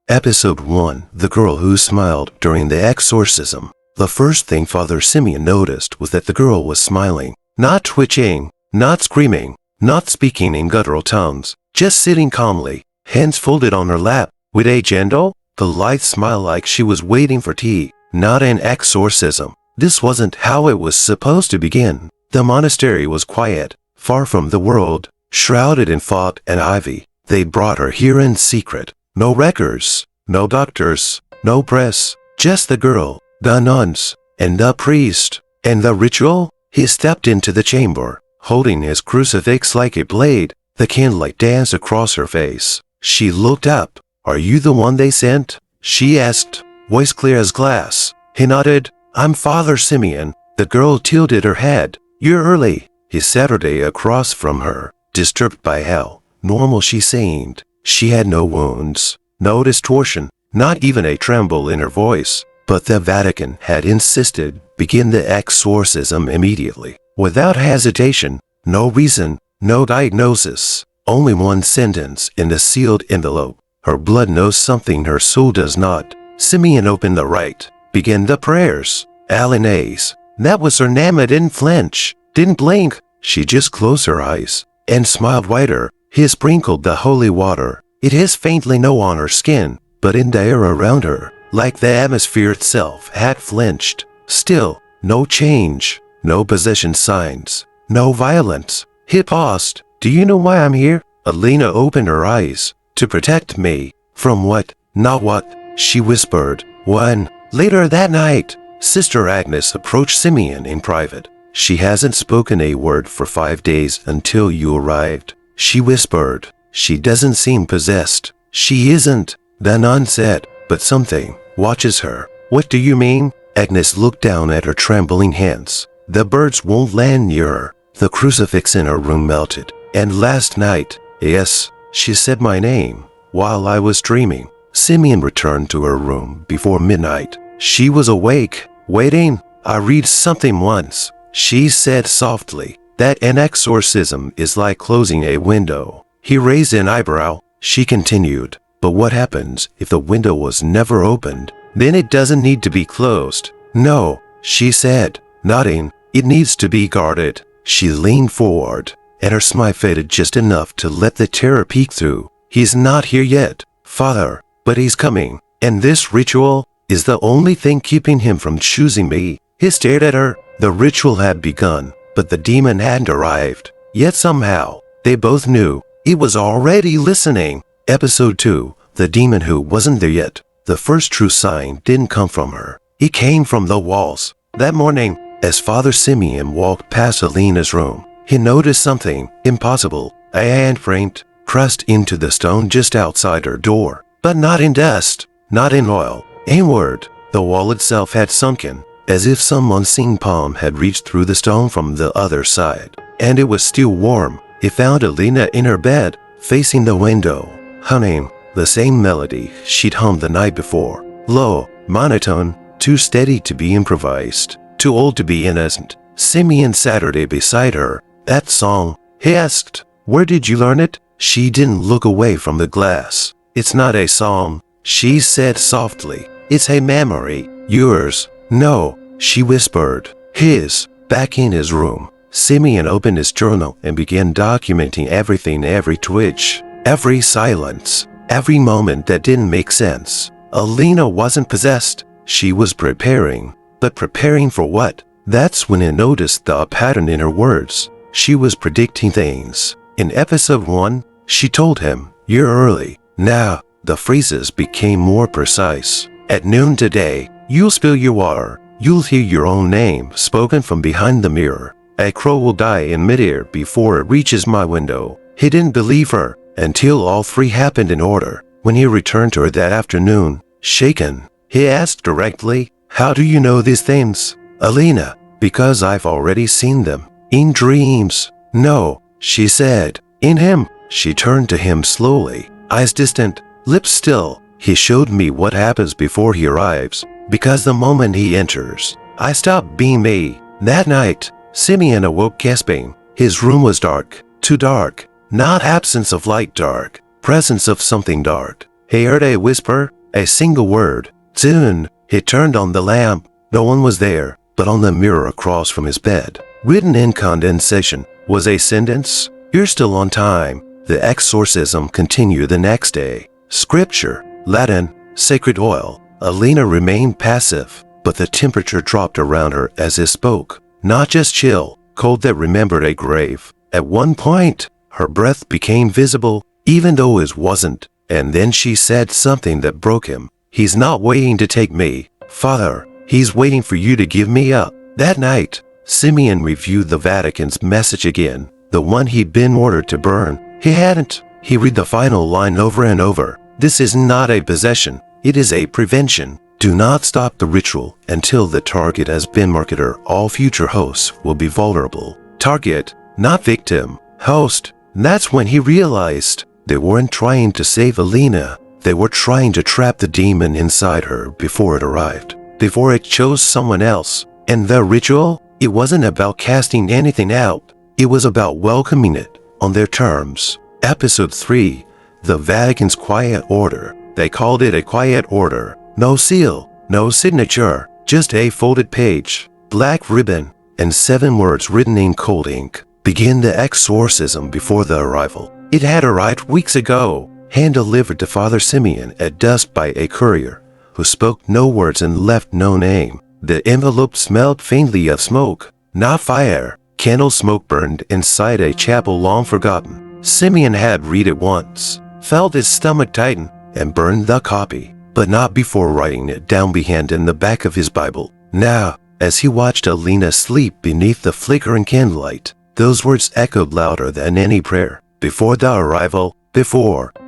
Episode 1: The Girl Who Smiled During the Exorcism. The first thing Father Simeon noticed was that the girl was smiling, not twitching, not screaming, not speaking in guttural tones, just sitting calmly, hands folded on her lap, with a gentle, polite smile like she was waiting for tea, not an exorcism. This wasn't how it was supposed to begin. The monastery was quiet, far from the world, shrouded in fog and ivy. They brought her here in secret. No records, no doctors, no press, just the girl, the nuns, and the priest. And the ritual? He stepped into the chamber, holding his crucifix like a blade. The candlelight danced across her face. She looked up. "Are you the one they sent?" she asked, voice clear as glass. He nodded. "I'm Father Simeon." The girl tilted her head. "You're early." He sat her day across from her, disturbed by hell. Normal, she seemed. She had no wounds, no distortion, not even a tremble in her voice. But the Vatican had insisted begin the exorcism immediately, without hesitation, no reason, no diagnosis, only one sentence in the sealed envelope. Her blood knows something her soul does not. Simeon opened the rite, began the prayers. Alinaise. That was her name. I didn't flinch, didn't blink. She just closed her eyes and smiled wider. He sprinkled the holy water. It hissed faintly no on her skin, but in the air around her, like the atmosphere itself had flinched. Still, no change, no possession signs, no violence. He paused. "Do you know why I'm here?" Alina opened her eyes. "To protect me." "From what?" "Not what," she whispered. "When?" Later that night, Sister Agnes approached Simeon in private. "She hasn't spoken a word for 5 days until you arrived," she whispered. "She doesn't seem possessed." "She isn't," the nun said, "but something watches her." "What do you mean?" Agnes looked down at her trembling hands. "The birds won't land near her." The crucifix in her room melted. "And last night, yes, she said my name while I was dreaming." Simeon returned to her room before midnight. She was awake, waiting. "I read something once," she said softly, "that an exorcism is like closing a window." He raised an eyebrow. She continued, "But what happens if the window was never opened? Then it doesn't need to be closed." "No," she said, nodding, "it needs to be guarded." She leaned forward, and her smile faded just enough to let the terror peek through. "He's not here yet, Father, but he's coming. And this ritual is the only thing keeping him from choosing me." He stared at her. The ritual had begun, but the demon hadn't arrived. Yet somehow, they both knew it was already listening. Episode 2: The Demon Who Wasn't There Yet. The first true sign didn't come from her. It came from the walls. That morning, as Father Simeon walked past Alina's room, he noticed something impossible. A handprint pressed into the stone just outside her door. But not in dust, not in oil. Inward, the wall itself had sunken, as if some unseen palm had reached through the stone from the other side. And it was still warm. He found Alina in her bed, facing the window, humming the same melody she'd hummed the night before. Low, monotone, too steady to be improvised, too old to be innocent. Simeon sat her beside her. "That song?" he asked. "Where did you learn it?" She didn't look away from the glass. "It's not a song," she said softly. "It's a memory." "Yours?" "No," she whispered. "His." Back in his room, Simeon opened his journal and began documenting everything, every twitch, every silence, every moment that didn't make sense. Alina wasn't possessed. She was preparing. But preparing for what? That's when he noticed the pattern in her words. She was predicting things. In episode 1, she told him, "You're early." Now, the phrases became more precise. "At noon today, you'll spill your water. You'll hear your own name spoken from behind the mirror. A crow will die in midair before it reaches my window." He didn't believe her until all three happened in order. When he returned to her that afternoon, shaken, he asked directly, "How do you know these things?" "Alina, because I've already seen them. In dreams." "No," she said. "In him." She turned to him slowly, eyes distant, lips still. "He showed me what happens before he arrives, because the moment he enters, I stop being me." That night, Simeon awoke gasping. His room was dark, too dark. Not absence of light dark, presence of something dark. He heard a whisper, a single word. Soon, he turned on the lamp. No one was there, but on the mirror across from his bed, written in condensation, was a sentence, "You're still on time." The exorcism continued the next day. Scripture, Latin, sacred oil. Alina remained passive, but the temperature dropped around her as he spoke. Not just chill, cold that remembered a grave. At one point, her breath became visible, even though it wasn't. And then she said something that broke him. "He's not waiting to take me, Father. He's waiting for you to give me up." That night, Simeon reviewed the Vatican's message again, the one he'd been ordered to burn. He hadn't. He read the final line over and over. "This is not a possession. It is a prevention. Do not stop the ritual until the target has been marked, or all future hosts will be vulnerable." Target, not victim. Host. And that's when he realized they weren't trying to save Alina. They were trying to trap the demon inside her before it arrived, before it chose someone else. And the ritual? It wasn't about casting anything out. It was about welcoming it on their terms. Episode 3. The Vatican's Quiet Order. They called it a quiet order. No seal, no signature, just a folded page, black ribbon, and 7 words written in cold ink. Begin the exorcism before the arrival. It had arrived weeks ago, hand-delivered to Father Simeon at dusk by a courier, who spoke no words and left no name. The envelope smelled faintly of smoke, not fire. Candle smoke burned inside a chapel long forgotten. Simeon had read it once, felt his stomach tighten, and burned the copy, but not before writing it down behand in the back of his Bible. Now, as he watched Alina sleep beneath the flickering candlelight, those words echoed louder than any prayer. Before the arrival,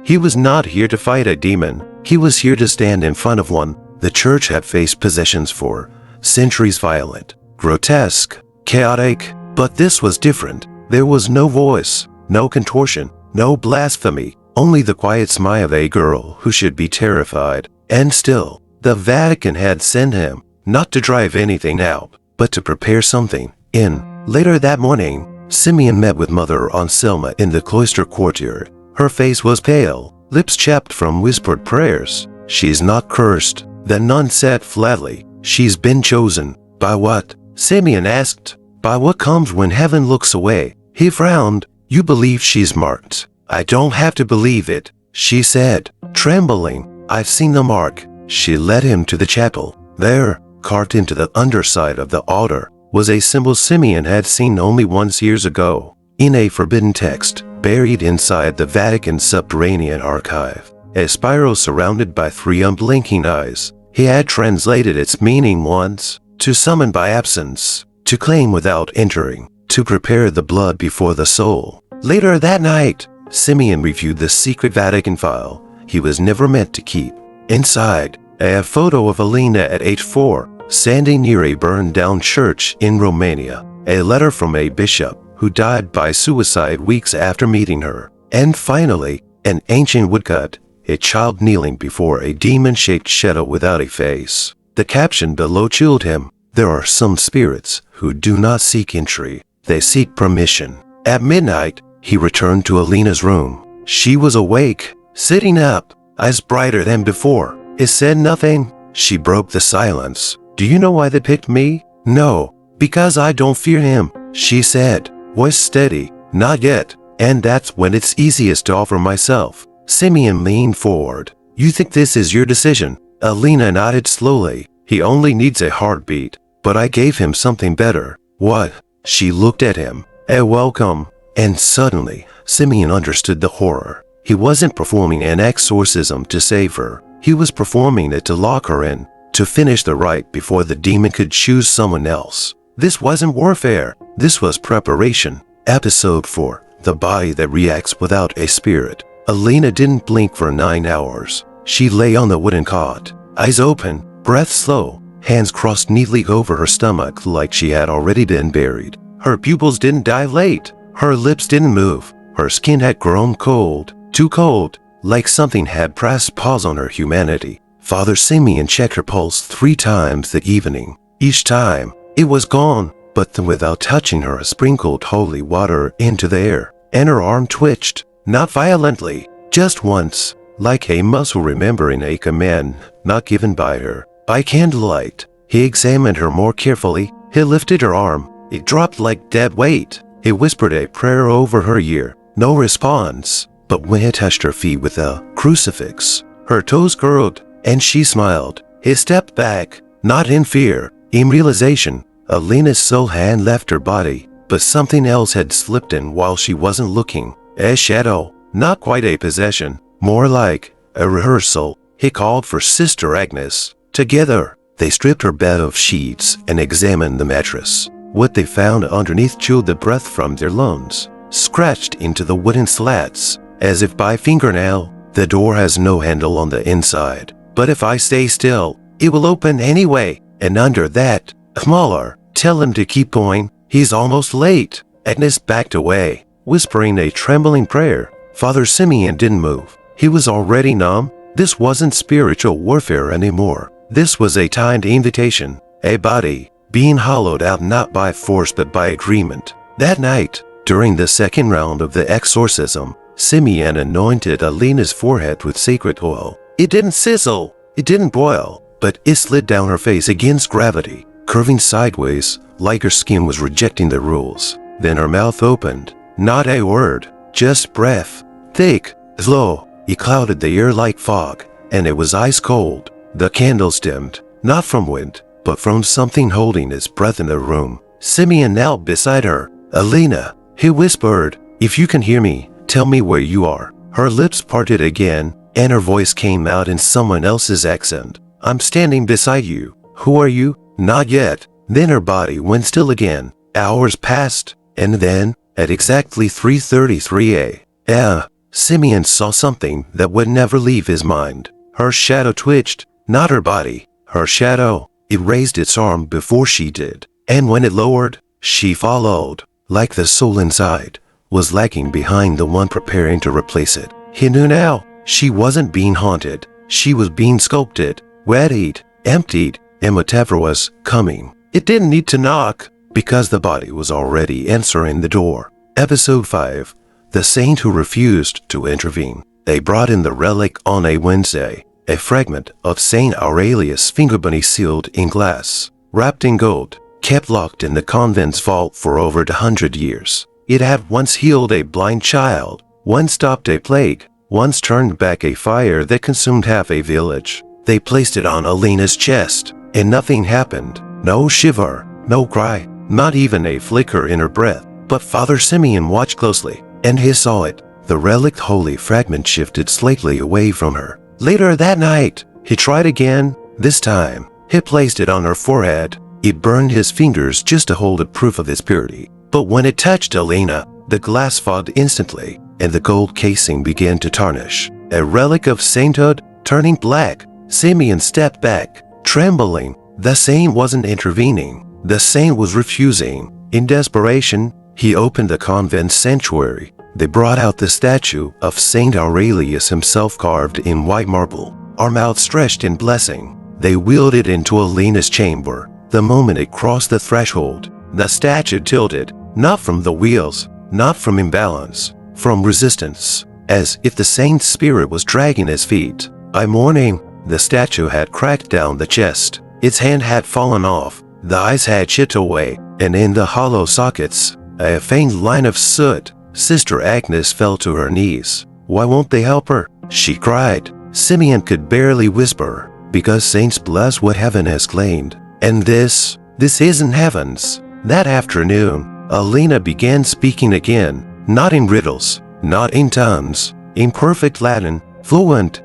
he was not here to fight a demon. He was here to stand in front of one. The church had faced possessions for centuries, violent, grotesque, chaotic, but this was different. There was no voice, no contortion, no blasphemy, only the quiet smile of a girl who should be terrified. And still, the Vatican had sent him, not to drive anything out, but to prepare something in. Later that morning, Simeon met with Mother Anselma in the cloister courtyard. Her face was pale, lips chapped from whispered prayers. "She's not cursed," the nun said flatly. "She's been chosen." "By what?" Simeon asked. "By what comes when heaven looks away." He frowned. "You believe she's marked." "I don't have to believe it," she said, trembling. "I've seen the mark." She led him to the chapel. There, carved into the underside of the altar, was a symbol Simeon had seen only once years ago, in a forbidden text, buried inside the Vatican's subterranean archive. A spiral surrounded by 3 unblinking eyes. He had translated its meaning once: to summon by absence, to claim without entering, to prepare the blood before the soul. Later that night, Simeon reviewed the secret Vatican file he was never meant to keep. Inside, a photo of Alina at age 4, standing near a burned-down church in Romania. A letter from a bishop who died by suicide weeks after meeting her. And finally, an ancient woodcut, a child kneeling before a demon-shaped shadow without a face. The caption below chilled him. There are some spirits who do not seek entry. They seek permission. At midnight, he returned to Alina's room. She was awake, sitting up, eyes brighter than before. It said nothing. She broke the silence. "Do you know why they picked me?" "No, because I don't fear him," she said, voice steady. "Not yet, and that's when it's easiest to offer myself." Simeon leaned forward. "You think this is your decision?" Alina nodded slowly. "He only needs a heartbeat, but I gave him something better." "What?" She looked at him. "A welcome." And suddenly, Simeon understood the horror. He wasn't performing an exorcism to save her. He was performing it to lock her in, to finish the rite before the demon could choose someone else. This wasn't warfare. This was preparation. Episode 4. The Body That Reacts Without a Spirit. Alina didn't blink for 9 hours. She lay on the wooden cot, eyes open, breath slow, hands crossed neatly over her stomach like she had already been buried. Her pupils didn't dilate. Her lips didn't move. Her skin had grown cold, too cold, like something had pressed pause on her humanity. Father Simeon checked her pulse 3 times that evening. Each time, it was gone, but without touching her, sprinkled holy water into the air, and her arm twitched, not violently, just once, like a muscle remembering a command not given by her. By candlelight, he examined her more carefully. He lifted her arm. It dropped like dead weight. He whispered a prayer over her ear. No response. But when he touched her feet with a crucifix, her toes curled, and she smiled. He stepped back, not in fear, in realization. Alina's soul had left her body, but something else had slipped in while she wasn't looking. A shadow, not quite a possession, more like a rehearsal. He called for Sister Agnes. Together, they stripped her bed of sheets and examined the mattress. What they found underneath chilled the breath from their lungs, scratched into the wooden slats, as if by fingernail. The door has no handle on the inside, but if I stay still, it will open anyway. And under that, smaller. Tell him to keep going. He's almost late. Agnes backed away, whispering a trembling prayer. Father Simeon didn't move. He was already numb. This wasn't spiritual warfare anymore. This was a timed invitation, a body being hollowed out not by force but by agreement. That night, during the second round of the exorcism, Simeon anointed Alina's forehead with sacred oil. It didn't sizzle, it didn't boil, but it slid down her face against gravity, curving sideways like her skin was rejecting the rules. Then her mouth opened. Not a word, just breath. Thick, slow. It clouded the air like fog, and it was ice cold. The candles dimmed, not from wind, but from something holding its breath in the room. Simeon knelt beside her. Alina, he whispered, if you can hear me, tell me where you are. Her lips parted again, and her voice came out in someone else's accent. I'm standing beside you. Who are you? Not yet. Then her body went still again. Hours passed, and then, at exactly 3:33 a.m., Simeon saw something that would never leave his mind. Her shadow twitched, not her body. Her shadow. It raised its arm before she did, and when it lowered, she followed, like the soul inside was lagging behind the one preparing to replace it. He knew now, she wasn't being haunted. She was being sculpted, wetted, emptied, and whatever was coming. It didn't need to knock, because the body was already answering the door. Episode 5. The Saint Who Refused to Intervene. They brought in the relic on a Wednesday, a fragment of Saint Aurelius' finger bunny sealed in glass, wrapped in gold, kept locked in the convent's vault for over 100 years. It had once healed a blind child, once stopped a plague, once turned back a fire that consumed half a village. They placed it on Alina's chest, and nothing happened. No shiver, no cry, not even a flicker in her breath. But Father Simeon watched closely, and he saw it. The relic holy fragment shifted slightly away from her. Later that night, he tried again. This time, he placed it on her forehead. It burned his fingers just to hold it proof of its purity. But when it touched Alina, the glass fogged instantly, and the gold casing began to tarnish. A relic of sainthood turning black. Simeon stepped back, trembling. The saint wasn't intervening. The saint was refusing. In desperation, he opened the convent sanctuary. They brought out the statue of Saint Aurelius himself carved in white marble, arm outstretched in blessing. They wheeled it into Alina's chamber. The moment it crossed the threshold, the statue tilted, not from the wheels, not from imbalance, from resistance, as if the saint's spirit was dragging his feet. By morning, the statue had cracked down the chest. Its hand had fallen off, the eyes had chipped away, and in the hollow sockets, a faint line of soot. Sister Agnes fell to her knees. Why won't they help her? She cried. Simeon could barely whisper, because saints bless what heaven has claimed. And this isn't heaven's. That afternoon, Alina began speaking again, not in riddles, not in tongues, in perfect Latin, fluent,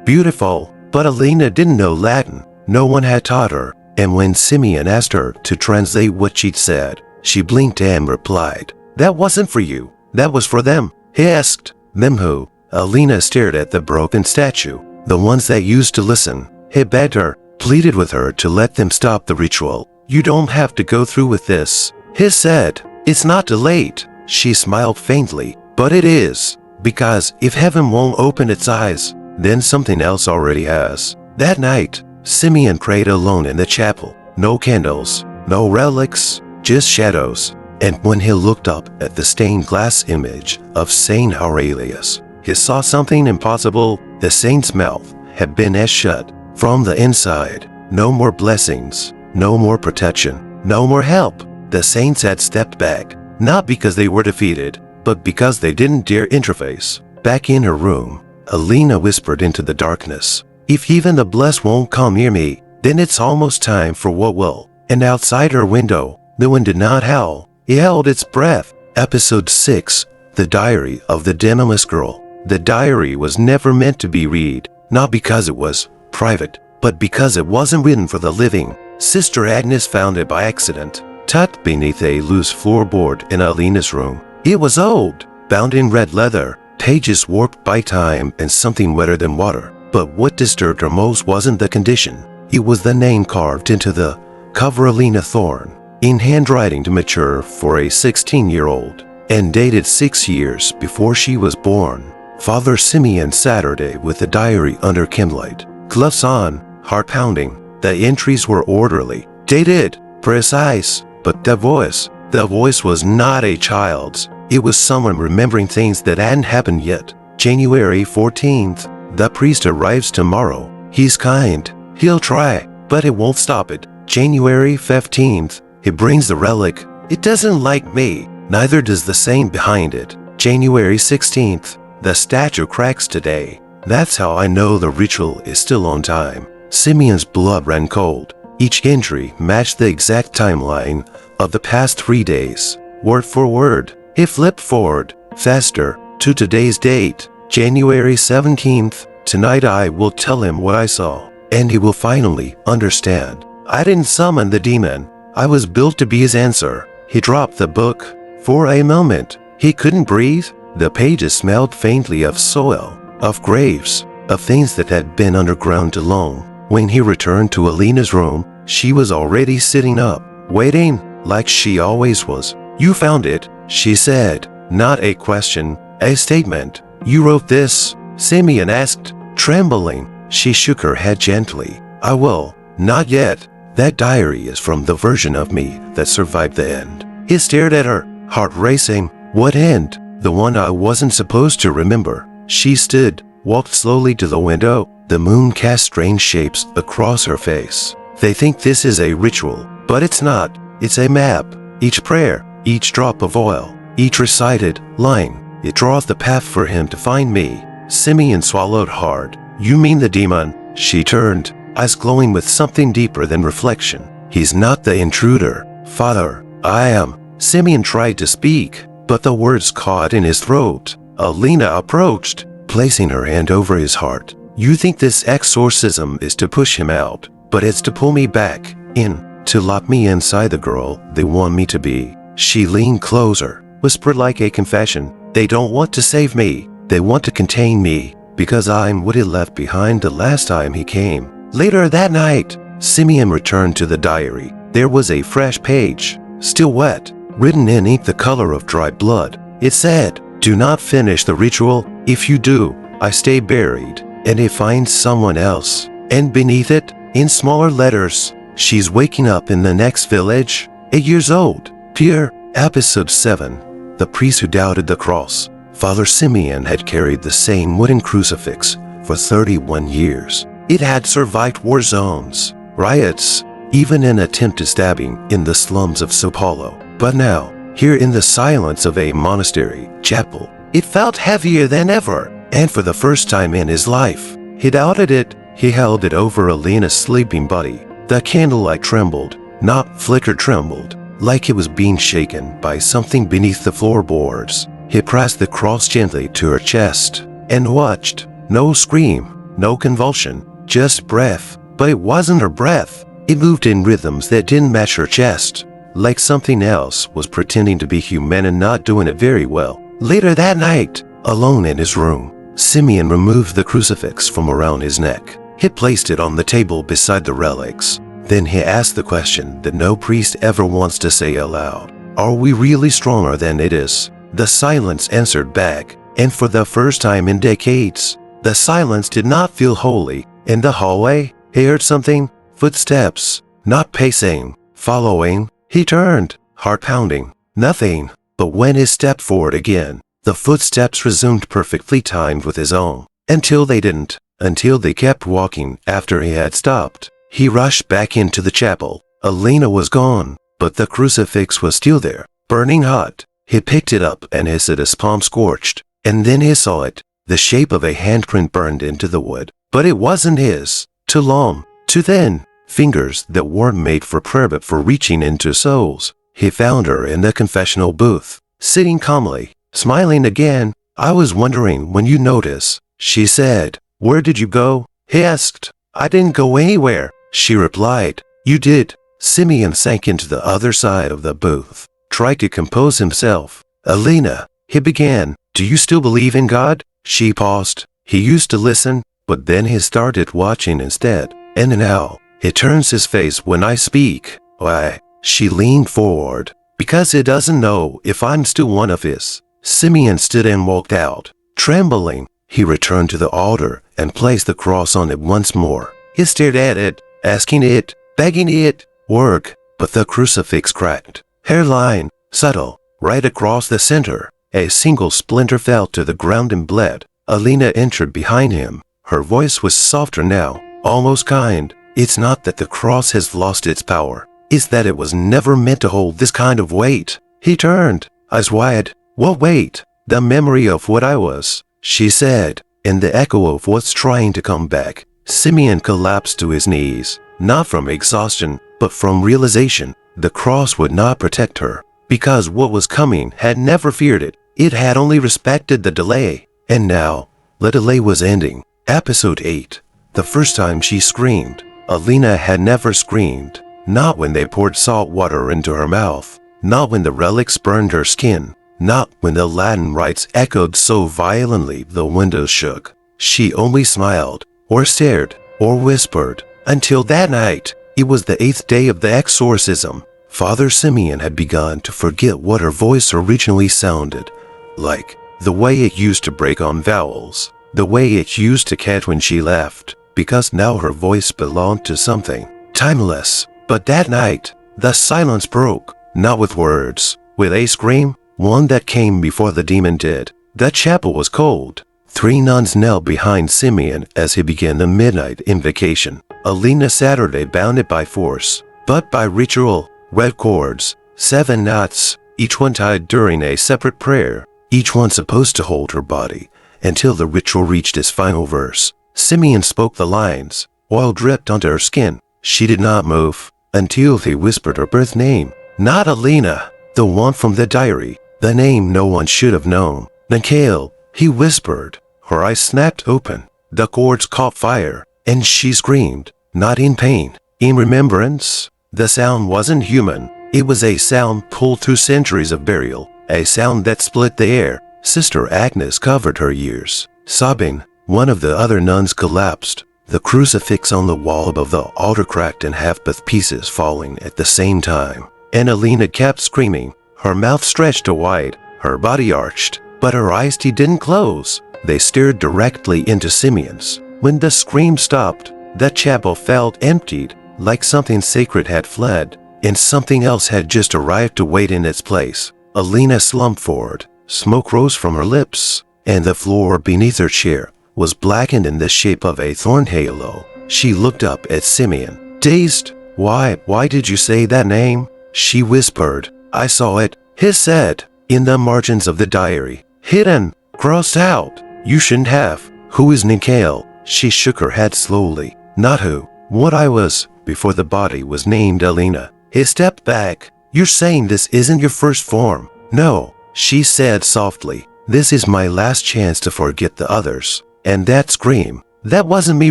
beautiful. But Alina didn't know Latin. No one had taught her, and when Simeon asked her to translate what she'd said, she blinked and replied, "That wasn't for you. That was for them." He asked, "Them who?" Alina stared at the broken statue, the ones that used to listen. He begged her, pleaded with her to let them stop the ritual. "You don't have to go through with this." He said, "It's not too late." She smiled faintly, "But it is, because if heaven won't open its eyes, then something else already has." That night, Simeon prayed alone in the chapel. No candles, no relics, just shadows. And when he looked up at the stained glass image of Saint Aurelius, he saw something impossible. The saint's mouth had been as shut from the inside. No more blessings, no more protection, no more help. The saints had stepped back, not because they were defeated, but because they didn't dare interface. Back in her room, Alina whispered into the darkness, "If even the blessed won't come near me, then it's almost time for what will." And outside her window, the wind did not howl. It held its breath. Episode 6, The Diary of the Dynamous Girl. The diary was never meant to be read, not because it was private, but because it wasn't written for the living. Sister Agnes found it by accident, tucked beneath a loose floorboard in Alina's room. It was old, bound in red leather, pages warped by time and something wetter than water. But what disturbed her most wasn't the condition. It was the name carved into the cover, Alina Thorne, in handwriting too mature for a 16-year-old, and dated 6 years before she was born. Father Simeon Saturday with the diary under candlelight, gloves on, heart pounding. The entries were orderly, dated, precise, but the voice was not a child's. It was someone remembering things that hadn't happened yet. January 14th, the priest arrives tomorrow. He's kind, he'll try, but it won't stop it. January 15th, he brings the relic. It doesn't like me, neither does the saint behind it. January 16th, the statue cracks today. That's how I know the ritual is still on time. Simeon's blood ran cold. Each entry matched the exact timeline of the past 3 days. Word for word, he flipped forward, faster, to today's date, January 17th. Tonight I will tell him what I saw, and he will finally understand. I didn't summon the demon. I was built to be his answer. He dropped the book. For a moment, he couldn't breathe. The pages smelled faintly of soil, of graves, of things that had been underground too long. When he returned to Alina's room, she was already sitting up, waiting, like she always was. "You found it," she said. Not a question, a statement. "You wrote this?" Simeon asked, trembling. She shook her head gently. "I will." "Not yet. That diary is from the version of me that survived the end." He stared at her, heart racing. "What end?" "The one I wasn't supposed to remember." She stood, walked slowly to the window. The moon cast strange shapes across her face. "They think this is a ritual, but it's not. It's a map. Each prayer, each drop of oil, each recited line, it draws the path for him to find me." Simeon swallowed hard. "You mean the demon?" She turned, eyes glowing with something deeper than reflection. "He's not the intruder, Father. I am." Simeon tried to speak, but the words caught in his throat. Alina approached, placing her hand over his heart. "You think this exorcism is to push him out, but it's to pull me back in, to lock me inside the girl they want me to be." She leaned closer, whispered like a confession. "They don't want to save me. They want to contain me, because I'm what he left behind the last time he came." Later that night, Simeon returned to the diary. There was a fresh page, still wet, written in ink the color of dry blood. It said, "Do not finish the ritual. If you do, I stay buried, and it finds someone else." And beneath it, in smaller letters, "She's waking up in the next village, 8 years old." Pure. Episode 7, The Priest Who Doubted the Cross. Father Simeon had carried the same wooden crucifix for 31 years. It had survived war zones, riots, even an attempted stabbing in the slums of Sao Paulo. But now, here in the silence of a monastery chapel, it felt heavier than ever. And for the first time in his life, he doubted it. He held it over Alina's sleeping body. The candlelight trembled, not flickered, trembled, like it was being shaken by something beneath the floorboards. He pressed the cross gently to her chest and watched. No scream, no convulsion, just breath. But it wasn't her breath. It moved in rhythms that didn't match her chest, like something else was pretending to be human and not doing it very well. Later that night, alone in his room, Simeon removed the crucifix from around his neck. He placed it on the table beside the relics. Then he asked the question that no priest ever wants to say aloud. Are we really stronger than it is? The silence answered back, and for the first time in decades, the silence did not feel holy. In the hallway, he heard something, footsteps, not pacing, following. He turned, heart pounding. Nothing. But when he stepped forward again, The footsteps resumed perfectly timed with his own. Until they didn't. Until they kept walking after he had stopped. He rushed back into the chapel. Alina was gone, but the crucifix was still there, burning hot. He picked it up and hissed at his palm scorched. And then he saw it. The shape of a handprint burned into the wood. But it wasn't his. Too long, too thin. Fingers that weren't made for prayer but for reaching into souls. He found her in the confessional booth, sitting calmly, smiling again. "I was wondering when you noticed," she said. "Where did you go?" he asked. "I didn't go anywhere," she replied. "You did." Simeon sank into the other side of the booth, tried to compose himself. "Alina," he began, "do you still believe in God?" She paused. He used to listen, but then he started watching instead. "And now, he turns his face when I speak." "Why?" She leaned forward. "Because he doesn't know if I'm still one of his." Simeon stood and walked out. Trembling, he returned to the altar and placed the cross on it once more. He stared at it, asking it, begging it, work, but the crucifix cracked. Hairline, subtle, right across the center. A single splinter fell to the ground and bled. Alina entered behind him. Her voice was softer now, almost kind. "It's not that the cross has lost its power. It's that it was never meant to hold this kind of weight." He turned, eyes wide. "What weight?" "The memory of what I was," she said, and the echo of what's trying to come back. Simeon collapsed to his knees, not from exhaustion, but from realization. The cross would not protect her, because what was coming had never feared it. It had only respected the delay. And now, the delay was ending. Episode 8. The first time she screamed. Alina had never screamed. Not when they poured salt water into her mouth. Not when the relics burned her skin. Not when the Latin rites echoed so violently the windows shook. She only smiled, or stared, or whispered. Until that night. It was the 8th day of the exorcism. Father Simeon had begun to forget what her voice originally sounded like. The way it used to break on vowels. The way it used to catch when she laughed. Because now her voice belonged to something timeless. But that night, the silence broke. Not with words. With a scream. One that came before the demon did. The chapel was cold. 3 nuns knelt behind Simeon as he began the midnight invocation. Alina Saturday bound it by force, but by ritual. Red cords, 7 knots, each one tied during a separate prayer, each one supposed to hold her body, until the ritual reached its final verse. Simeon spoke the lines. Oil dripped onto her skin. She did not move, until he whispered her birth name. Not Alina, the one from the diary, the name no one should have known. Mikhail, he whispered. Her eyes snapped open. The cords caught fire, and she screamed, not in pain, in remembrance. The sound wasn't human. It was a sound pulled through centuries of burial, a sound that split the air. Sister Agnes covered her ears. Sobbing, one of the other nuns collapsed. The crucifix on the wall above the altar cracked in half with pieces falling at the same time. And Alina kept screaming, her mouth stretched wide, her body arched, but her eyes didn't close. They stared directly into Simeon's. When the scream stopped, the chapel felt emptied, like something sacred had fled, and something else had just arrived to wait in its place. Alina slumped forward. Smoke rose from her lips, and the floor beneath her chair was blackened in the shape of a thorn halo. She looked up at Simeon, dazed. Why did you say that name?" she whispered. "I saw it," he said, "in the margins of the diary. Hidden, crossed out. You shouldn't have." "Who is Mikhail?" She shook her head slowly. "Not who. What I was, before the body was named Alina." He stepped back. "You're saying this isn't your first form?" "No," she said softly. "This is my last chance to forget the others." "And that scream, that wasn't me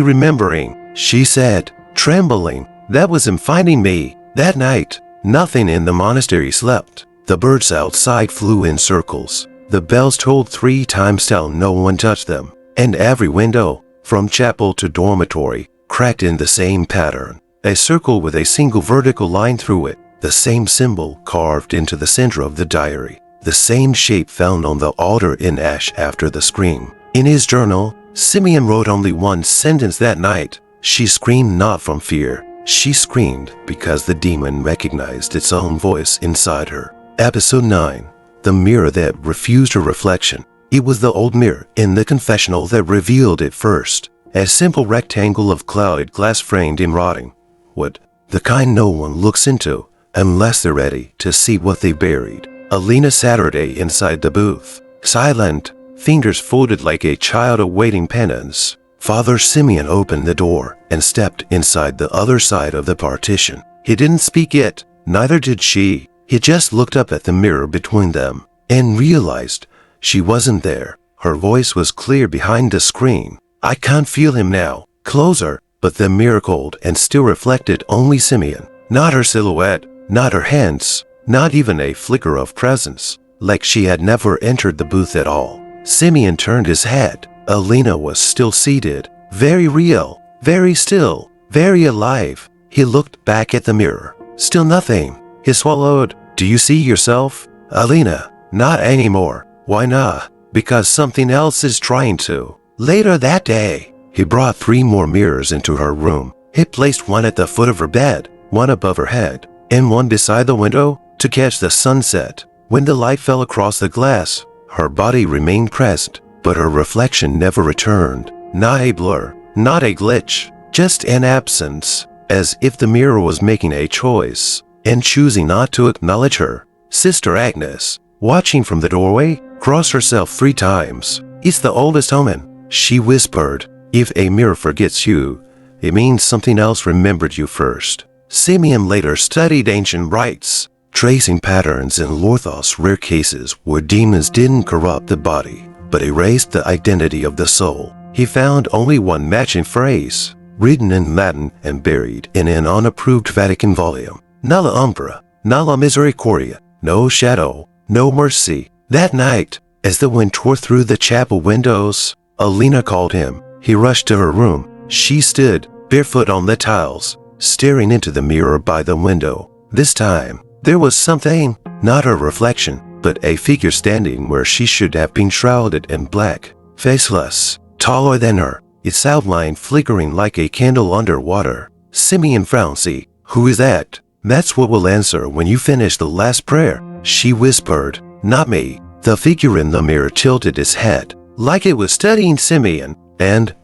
remembering," she said, trembling. "That was him finding me. That night, nothing in the monastery slept. The birds outside flew in circles. The bells tolled 3 times till no one touched them. And every window, from chapel to dormitory, cracked in the same pattern. A circle with a single vertical line through it. The same symbol carved into the center of the diary. The same shape found on the altar in ash after the scream. In his journal, Simeon wrote only one sentence that night. She screamed not from fear. She screamed because the demon recognized its own voice inside her. Episode 9. the mirror that refused her reflection. It was the old mirror in the confessional that revealed it first. A simple rectangle of clouded glass framed in rotting wood, the kind no one looks into unless they're ready to see what they buried. Alina Saturday inside the booth, silent, fingers folded like a child awaiting penance. Father Simeon opened the door and stepped inside the other side of the partition. He didn't speak yet, neither did she. He just looked up at the mirror between them and realized she wasn't there. Her voice was clear behind the screen. I can't feel him now. Closer, but the mirror cold and still reflected only Simeon. Not her silhouette, not her hands, not even a flicker of presence, like she had never entered the booth at all. Simeon turned his head. Alina was still seated, very real, very still, very alive. He looked back at the mirror. Still nothing. He swallowed. Do you see yourself? Alina, not anymore. Why not? Because something else is trying to. Later that day, he brought 3 more mirrors into her room. He placed one at the foot of her bed, one above her head, and one beside the window to catch the sunset. When the light fell across the glass, her body remained present, but her reflection never returned. Not a blur, not a glitch, just an absence, as if the mirror was making a choice and choosing not to acknowledge her. Sister Agnes, watching from the doorway, crossed herself 3 times. It's the oldest omen, she whispered. If a mirror forgets you, it means something else remembered you first. Simeon later studied ancient rites, tracing patterns in Lorthos' rare cases where demons didn't corrupt the body, but erased the identity of the soul. He found only one matching phrase, written in Latin and buried in an unapproved Vatican volume. Nulla umbra, nulla misericordia, no shadow, no mercy. That night, as the wind tore through the chapel windows, Alina called him. He rushed to her room. She stood, barefoot on the tiles, staring into the mirror by the window. This time, there was something, not her reflection, but a figure standing where she should have been shrouded in black, faceless, taller than her, its outline flickering like a candle underwater. Simeon frowned. See, who is that? That's what we'll answer when you finish the last prayer, she whispered. Not me. The figure in the mirror tilted its head, like it was studying Simeon, and,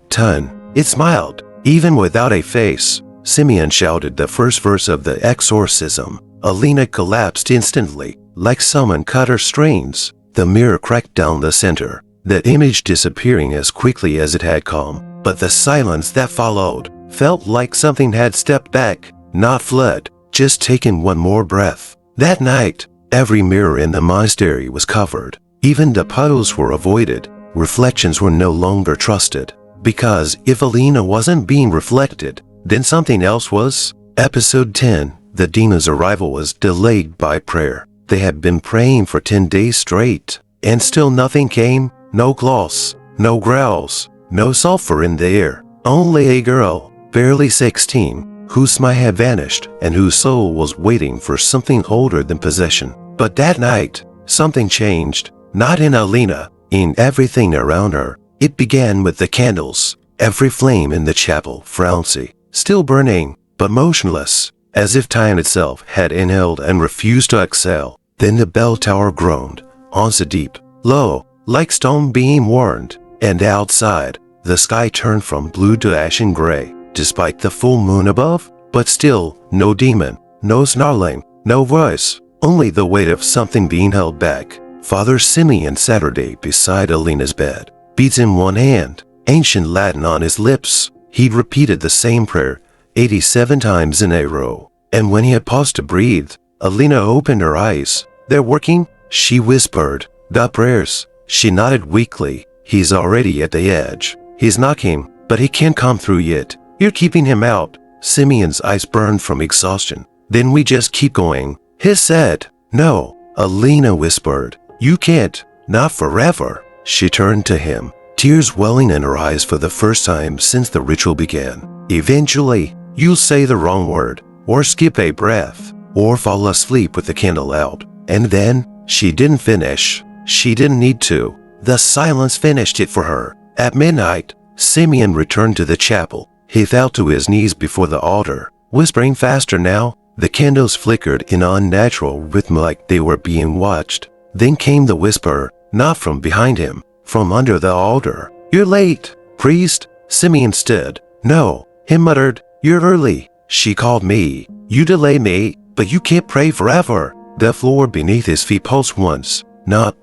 it smiled, even without a face. Simeon shouted the first verse of the Exorcism. Alina collapsed instantly, like someone cut her strings. The mirror cracked down the center, the image disappearing as quickly as it had come. But the silence that followed felt like something had stepped back, not fled, just taken one more breath. That night, every mirror in the monastery was covered. Even the puddles were avoided. Reflections were no longer trusted. Because if Alina wasn't being reflected, then something else was. Episode 10. The demon's arrival was delayed by prayer. They had been praying for 10 days straight, and still nothing came. No claws, no growls, no sulfur in the air. Only a girl, barely 16, whose smile had vanished and whose soul was waiting for something older than possession. But that night, something changed. Not in Alina, in everything around her. It began with the candles. Every flame in the chapel, frownsy, still burning, but motionless, as if time itself had inhaled and refused to exhale. Then the bell tower groaned, also deep, low, like stone being warned, and outside, the sky turned from blue to ashen gray, despite the full moon above, but still, no demon, no snarling, no voice, only the weight of something being held back. Father Simeon Saturday beside Alina's bed, beads in one hand, ancient Latin on his lips. He'd repeated the same prayer 87 times in a row, and when he had paused to breathe, Alina opened her eyes. They're working, she whispered. The prayers. She nodded weakly. He's already at the edge. He's knocking, but he can't come through yet. You're keeping him out. Simeon's eyes burned from exhaustion. Then we just keep going. He said. No, Alina whispered. You can't. Not forever. She turned to him, tears welling in her eyes for the first time since the ritual began. Eventually, you'll say the wrong word, or skip a breath, or fall asleep with the candle out. And then, she didn't finish. She didn't need to. The silence finished it for her. At midnight, Simeon returned to the chapel. He fell to his knees before the altar, whispering faster now. The candles flickered in unnatural rhythm like they were being watched. Then came the whisper, not from behind him, from under the altar. "You're late, priest." Simeon stood. "No," he muttered. "You're early." She called me. "You delay me, but you can't pray forever." The floor beneath his feet pulsed once, not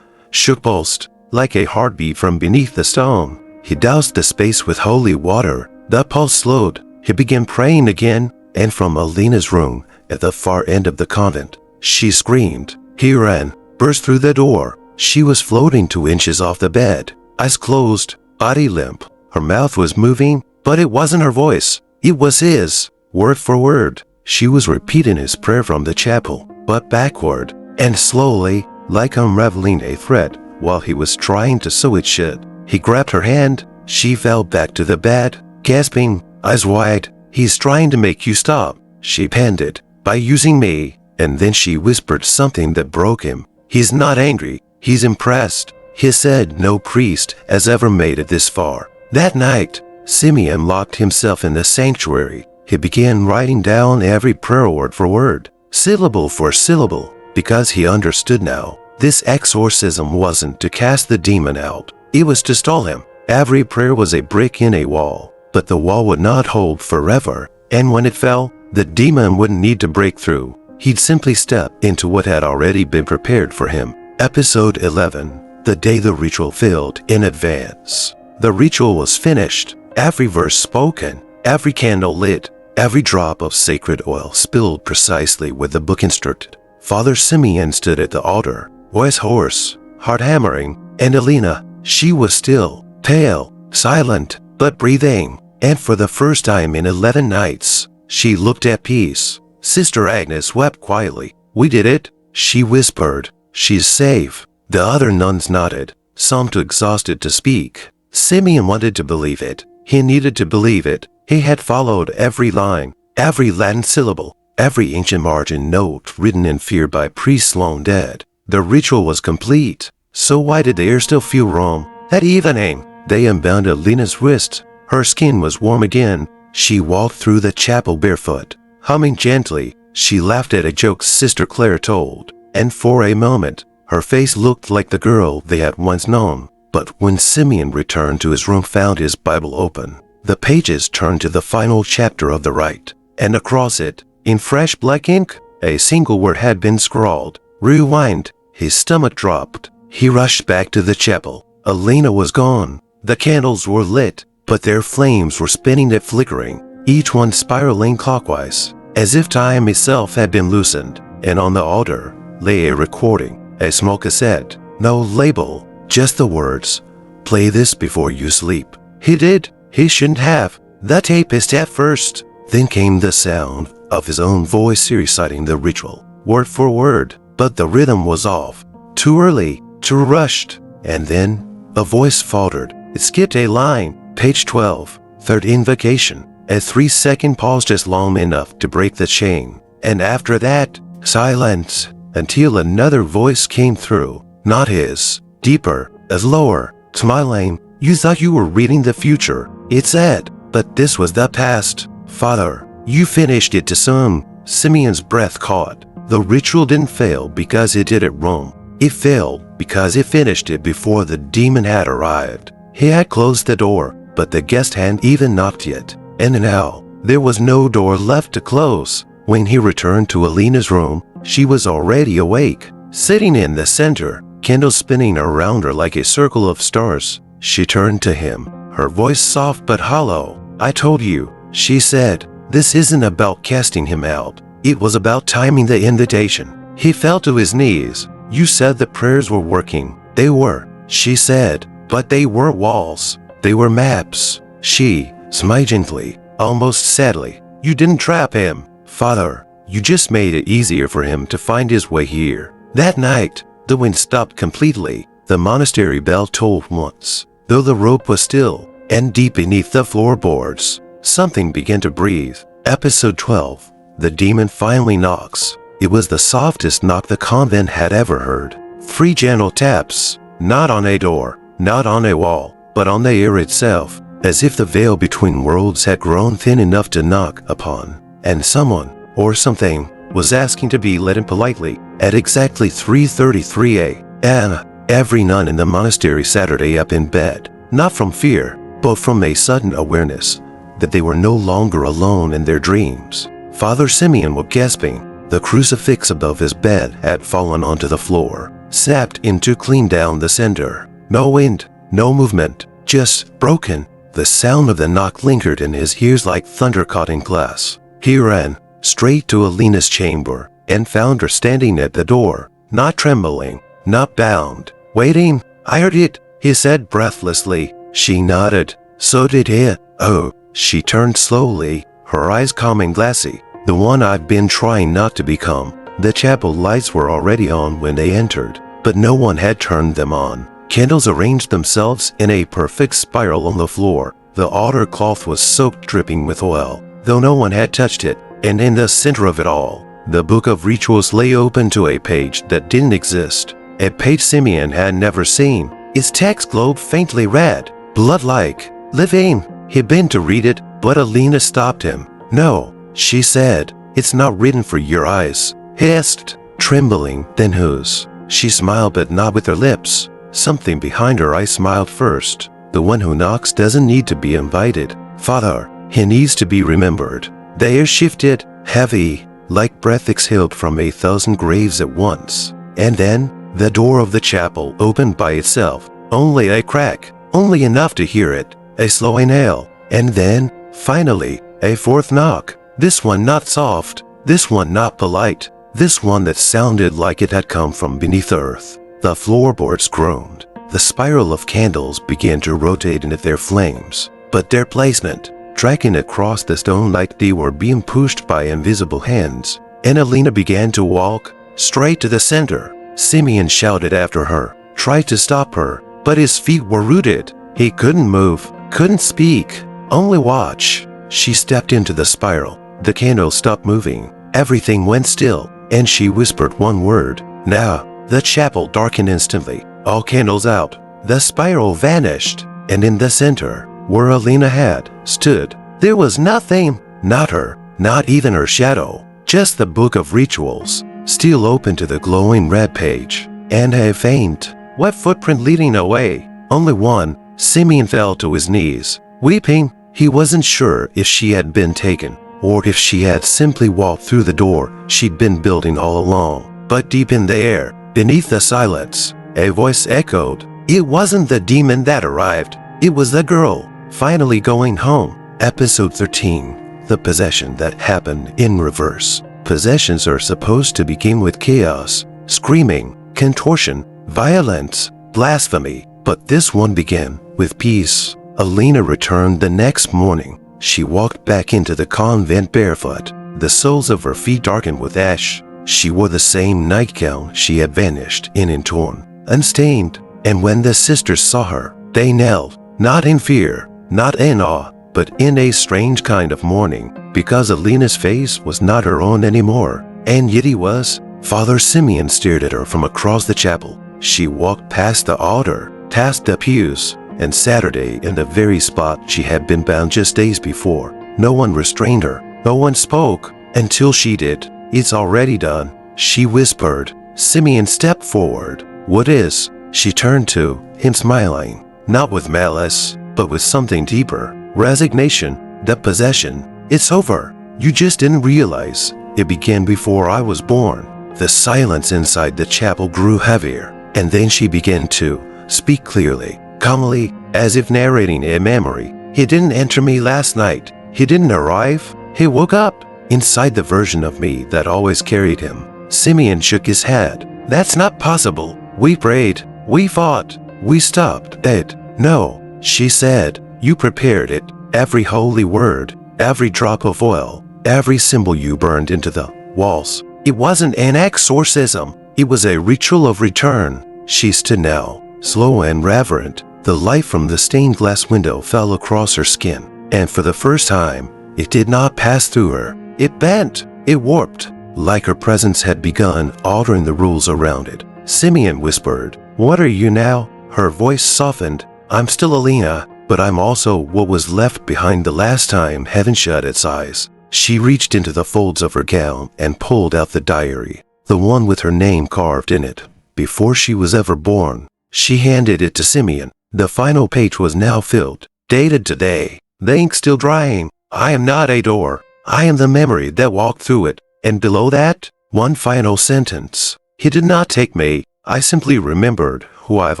shook, pulsed, like a heartbeat from beneath the stone. He doused the space with holy water. The pulse slowed. He began praying again, and from Alina's room, at the far end of the convent, she screamed. He ran, burst through the door. She was floating 2 inches off the bed, eyes closed, body limp. Her mouth was moving, but it wasn't her voice. It was his, word for word. She was repeating his prayer from the chapel, but backward, and slowly, like unraveling a thread, while he was trying to sew it shut. He grabbed her hand. She fell back to the bed, gasping, eyes wide. "He's trying to make you stop," she panted, "by using me." And then she whispered something that broke him. "He's not angry. He's impressed." He said no priest has ever made it this far. That night, Simeon locked himself in the sanctuary. He began writing down every prayer word for word, syllable for syllable, because he understood now. This exorcism wasn't to cast the demon out. It was to stall him. Every prayer was a brick in a wall, but the wall would not hold forever, and when it fell, the demon wouldn't need to break through. He'd simply step into what had already been prepared for him. Episode 11. The day the ritual failed in advance. The ritual was finished, every verse spoken, every candle lit, every drop of sacred oil spilled precisely where the book instructed. Father Simeon stood at the altar, voice hoarse, heart hammering, and Alina, she was still, pale, silent, but breathing, and for the first time in 11 nights, she looked at peace. Sister Agnes wept quietly. "We did it," she whispered. "She's safe." The other nuns nodded, some too exhausted to speak. Simeon wanted to believe it. He needed to believe it. He had followed every line, every Latin syllable, every ancient margin note written in fear by priests long dead. The ritual was complete. So why did the air still feel wrong? That evening, they unbound Alina's wrist. Her skin was warm again. She walked through the chapel barefoot. Humming gently, she laughed at a joke Sister Claire told, and for a moment, her face looked like the girl they had once known. But when Simeon returned to his room, found his Bible open, the pages turned to the final chapter of the rite, and across it, in fresh black ink, a single word had been scrawled. Rewind. His stomach dropped. He rushed back to the chapel. Alina was gone. The candles were lit, but their flames were spinning and flickering, each one spiraling clockwise, as if time itself had been loosened. And on the altar lay a recording, a small cassette, no label, just the words, "Play this before you sleep." He did. He shouldn't have. The tapist at first. Then came the sound of his own voice reciting the ritual, word for word, but the rhythm was off. Too early, too rushed. And then a voice faltered. It skipped a line. Page 12, third invocation. A 3-second pause, just long enough to break the chain. And after that, silence, until another voice came through. Not his. Deeper, as lower, smiling. "You thought you were reading the future," it said, "but this was the past. Father, you finished it to some." Simeon's breath caught. The ritual didn't fail because it did it wrong. It failed because it finished it before the demon had arrived. He had closed the door, but the guest hadn't even knocked yet. And now, there was no door left to close. When he returned to Alina's room, she was already awake, sitting in the center, candles spinning around her like a circle of stars. She turned to him, her voice soft but hollow. "I told you," she said, "this isn't about casting him out. It was about timing the invitation." He fell to his knees. "You said the prayers were working." "They were," she said, "but they weren't walls. They were maps." She smiled gently, almost sadly. "You didn't trap him, Father. You just made it easier for him to find his way here." That night, the wind stopped completely. The monastery bell tolled once, though the rope was still, and deep beneath the floorboards, something began to breathe. Episode 12. The demon finally knocks. It was the softest knock the convent had ever heard. 3 gentle taps, not on a door, not on a wall, but on the air itself, as if the veil between worlds had grown thin enough to knock upon. And someone, or something, was asking to be let in politely at exactly 3:33 a.m. Every nun in the monastery Saturday up in bed, not from fear, but from a sudden awareness that they were no longer alone in their dreams. Father Simeon was gasping. The crucifix above his bed had fallen onto the floor, snapped into clean down the center. No wind, no movement, just broken. The sound of the knock lingered in his ears like thunder caught in glass. He ran straight to Alina's chamber and found her standing at the door, not trembling, not bound, waiting. "I heard it," he said breathlessly. She nodded. "So did he." "Oh." She turned slowly, her eyes calm and glassy. "The one I've been trying not to become." The chapel lights were already on when they entered, but no one had turned them on. Candles arranged themselves in a perfect spiral on the floor. The altar cloth was soaked dripping with oil, though no one had touched it. And in the center of it all, the book of rituals lay open to a page that didn't exist, a page Simeon had never seen. Its text glowed faintly red, blood-like, living. He'd been to read it, but Alina stopped him. "No," she said, "it's not written for your eyes." Hissed, trembling, "Then whose?" She smiled, but not with her lips. Something behind her eyes smiled first. "The one who knocks doesn't need to be invited, Father. He needs to be remembered." The air shifted, heavy, like breath exhaled from 1,000 graves at once. And then, the door of the chapel opened by itself. Only a crack, only enough to hear it. A slow inhale, and then, finally, a fourth knock. This one not soft, this one not polite, this one that sounded like it had come from beneath earth. The floorboards groaned. The spiral of candles began to rotate into their flames, but their placement, tracking across the stone like they were being pushed by invisible hands. And Alina began to walk straight to the center. Simeon shouted after her, tried to stop her, but his feet were rooted. He couldn't move, couldn't speak, only watch. She stepped into the spiral. The candle stopped moving. Everything went still, and she whispered one word, "Now." The chapel darkened instantly. All candles out. The spiral vanished, and in the center, where Alina had stood, there was nothing. Not her, not even her shadow. Just the book of rituals, still open to the glowing red page, and a faint, wet footprint leading away. Only one. Simeon fell to his knees, weeping. He wasn't sure if she had been taken, or if she had simply walked through the door she'd been building all along. But deep in the air, beneath the silence, a voice echoed. It wasn't the demon that arrived. It was the girl, finally going home. Episode 13. The possession that happened in reverse. Possessions are supposed to begin with chaos, screaming, contortion, violence, blasphemy. But this one began with peace. Alina returned the next morning. She walked back into the convent barefoot, the soles of her feet darkened with ash. She wore the same nightgown she had vanished in and torn, unstained. And when the sisters saw her, they knelt, not in fear, not in awe, but in a strange kind of mourning, because Alina's face was not her own anymore. And yet he was. Father Simeon stared at her from across the chapel. She walked past the altar, past the pews, and Saturday in the very spot she had been bound just days before. No one restrained her. No one spoke until she did. It's already done, she whispered. Simeon stepped forward. What is? She turned to him smiling, not with malice, but with something deeper. Resignation, the possession. It's over. You just didn't realize. It began before I was born. The silence inside the chapel grew heavier, and then she began to speak clearly, calmly, as if narrating a memory. He didn't enter me last night. He didn't arrive. He woke up inside the version of me that always carried him. Simeon shook his head. That's not possible. We prayed. We fought. We stopped it. No, she said. You prepared it. Every holy word, every drop of oil, every symbol you burned into the walls. It wasn't an exorcism. It was a ritual of return. She stood now, slow and reverent. The light from the stained glass window fell across her skin, and for the first time, it did not pass through her. It bent, it warped, like her presence had begun altering the rules around it. Simeon whispered, What are you now? Her voice softened. I'm still Alina, but I'm also what was left behind the last time heaven shut its eyes. She reached into the folds of her gown and pulled out the diary, the one with her name carved in it. Before she was ever born, she handed it to Simeon. The final page was now filled. Dated today. The ink still drying. I am not a door. I am the memory that walked through it. And below that, one final sentence. He did not take me. I simply remembered who I've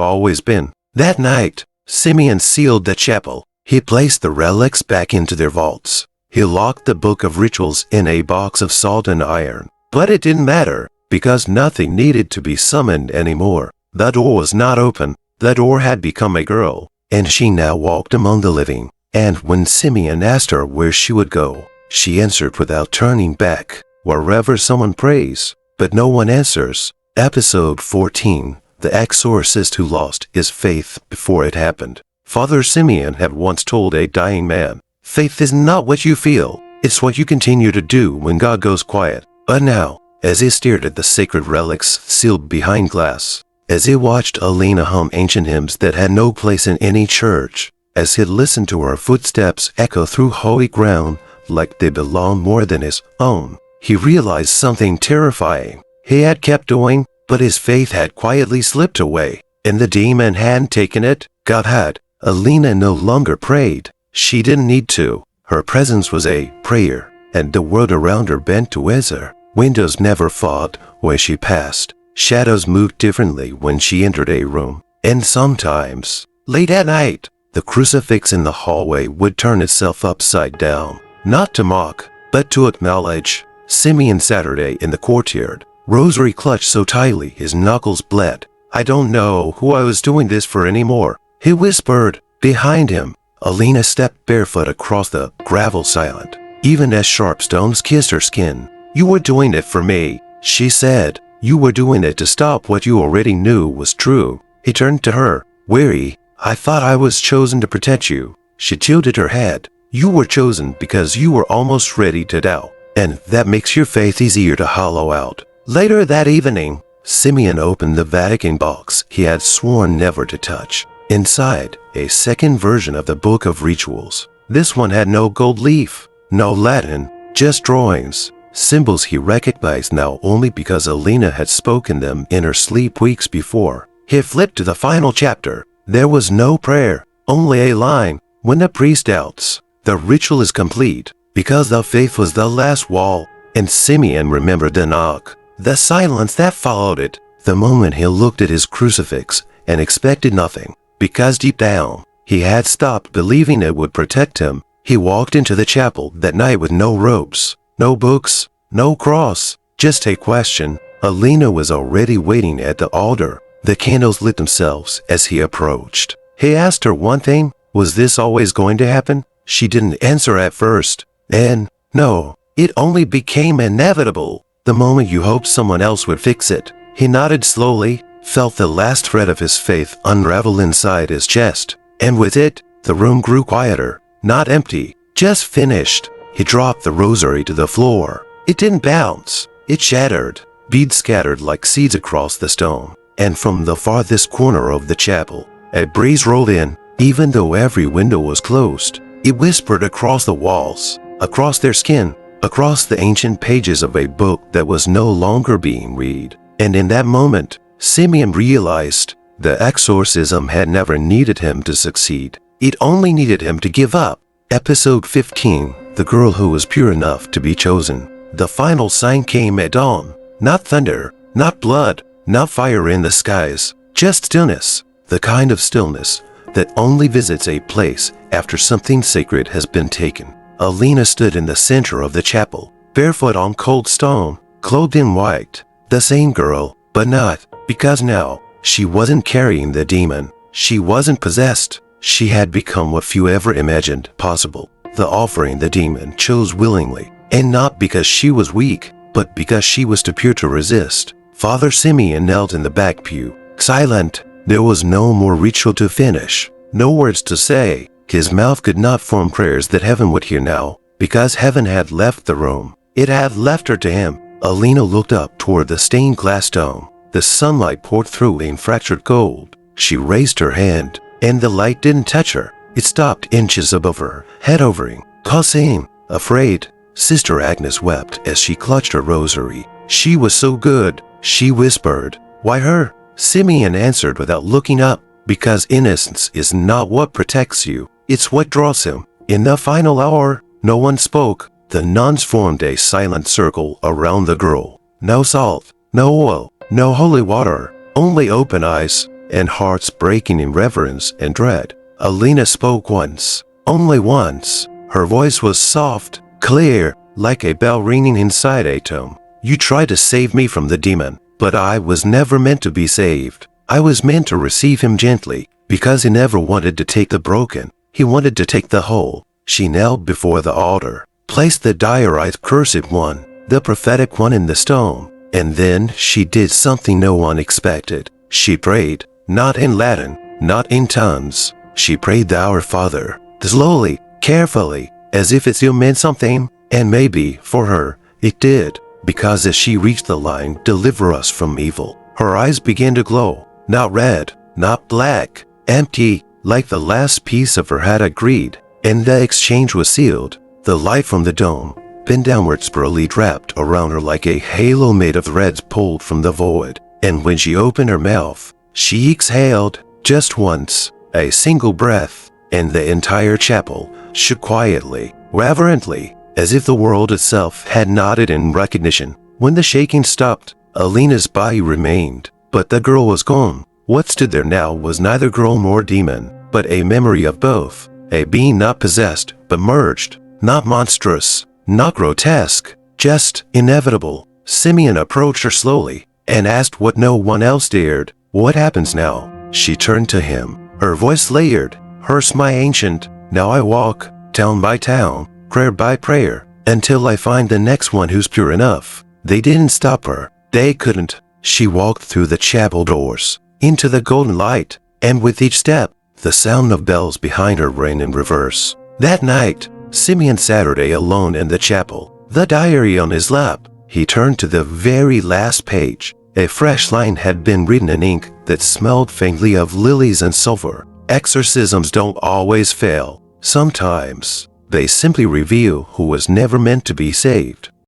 always been. That night, Simeon sealed the chapel. He placed the relics back into their vaults. He locked the book of rituals in a box of salt and iron. But it didn't matter, because nothing needed to be summoned anymore. The door was not open. The door had become a girl, and she now walked among the living. And when Simeon asked her where she would go, she answered without turning back, wherever someone prays, but no one answers. Episode 14. The Exorcist Who Lost His Faith Before It Happened. Father Simeon had once told a dying man, "Faith is not what you feel, it's what you continue to do when God goes quiet." But now, as he stared at the sacred relics sealed behind glass, as he watched Alina hum ancient hymns that had no place in any church, as he listened to her footsteps echo through holy ground like they belonged more than his own, he realized something terrifying. He had kept going, but his faith had quietly slipped away, and the demon hadn't taken it. God had. Alina no longer prayed. She didn't need to. Her presence was a prayer, and the world around her bent to her. Windows never fought when she passed. Shadows moved differently when she entered a room. And sometimes, late at night, the crucifix in the hallway would turn itself upside down. Not to mock, but to acknowledge. Simeon Saturday in the courtyard, rosary clutched so tightly his knuckles bled. "I don't know who I was doing this for anymore," he whispered. Behind him, Alina stepped barefoot across the gravel silent, even as sharp stones kissed her skin. "You were doing it for me," she said. "You were doing it to stop what you already knew was true." He turned to her, weary. "I thought I was chosen to protect you." She tilted her head. "You were chosen because you were almost ready to doubt, and that makes your faith easier to hollow out." Later that evening, Simeon opened the Vatican box he had sworn never to touch. Inside, a second version of the Book of Rituals. This one had no gold leaf, no Latin, just drawings, symbols he recognized now only because Alina had spoken them in her sleep weeks before. He flipped to the final chapter. There was no prayer, only a line. "When the priest doubts, the ritual is complete, because the faith was the last wall." And Simeon remembered the knock, the silence that followed it, the moment he looked at his crucifix and expected nothing, because deep down, he had stopped believing it would protect him. He walked into the chapel that night with no robes, no books, no cross, just a question. Alina was already waiting at the altar. The candles lit themselves as he approached. He asked her one thing, was this always going to happen? She didn't answer at first. And, no, it only became inevitable the moment you hoped someone else would fix it. He nodded slowly, felt the last thread of his faith unravel inside his chest. And with it, the room grew quieter, not empty, just finished. He dropped the rosary to the floor. It didn't bounce. It shattered. Beads scattered like seeds across the stone. And from the farthest corner of the chapel, a breeze rolled in. Even though every window was closed, it whispered across the walls, across their skin, across the ancient pages of a book that was no longer being read. And in that moment, Simeon realized the exorcism had never needed him to succeed. It only needed him to give up. Episode 15. The girl who was pure enough to be chosen. The final sign came at dawn. Not thunder, not blood, not fire in the skies, just stillness. The kind of stillness that only visits a place after something sacred has been taken. Alina stood in the center of the chapel, barefoot on cold stone, clothed in white. The same girl, but not, because now, she wasn't carrying the demon. She wasn't possessed. She had become what few ever imagined possible. The offering the demon chose willingly, and not because she was weak, but because she was too pure to resist. Father Simeon knelt in the back pew, silent. There was no more ritual to finish, no words to say. His mouth could not form prayers that heaven would hear now, because heaven had left the room. It had left her to him. Alina looked up toward the stained glass dome. The sunlight poured through in fractured gold. She raised her hand, and the light didn't touch her. It stopped inches above her, head hovering, causing, afraid. Sister Agnes wept as she clutched her rosary. She was so good, she whispered. Why her? Simeon answered without looking up. Because innocence is not what protects you, it's what draws him. In the final hour, no one spoke. The nuns formed a silent circle around the girl. No salt, no oil, no holy water, only open eyes and hearts breaking in reverence and dread. Alina spoke once, only once. Her voice was soft, clear, like a bell ringing inside a tomb. You tried to save me from the demon, but I was never meant to be saved. I was meant to receive him gently, because he never wanted to take the broken. He wanted to take the whole. She knelt before the altar, placed the diorite cursive one, the prophetic one in the stone, and then she did something no one expected. She prayed, not in Latin, not in tongues. She prayed the Our Father, slowly, carefully, as if it still meant something, and maybe, for her, it did, because as she reached the line, deliver us from evil, her eyes began to glow. Not red, not black, empty, like the last piece of her had agreed, and the exchange was sealed. The light from the dome, bent downward spirally wrapped around her like a halo made of threads pulled from the void, and when she opened her mouth, she exhaled, just once, a single breath, and the entire chapel shook quietly, reverently, as if the world itself had nodded in recognition. When the shaking stopped, Alina's body remained. But the girl was gone. What stood there now was neither girl nor demon, but a memory of both. A being not possessed, but merged. Not monstrous, not grotesque, just inevitable. Simeon approached her slowly and asked what no one else dared. What happens now? She turned to him, her voice layered, her smile ancient. Now I walk, town by town, prayer by prayer, until I find the next one who's pure enough. They didn't stop her. They couldn't. She walked through the chapel doors, into the golden light, and with each step, the sound of bells behind her rang in reverse. That night, Simeon Saturday alone in the chapel, the diary on his lap, he turned to the very last page. A fresh line had been written in ink that smelled faintly of lilies and sulfur. Exorcisms don't always fail. Sometimes, they simply reveal who was never meant to be saved.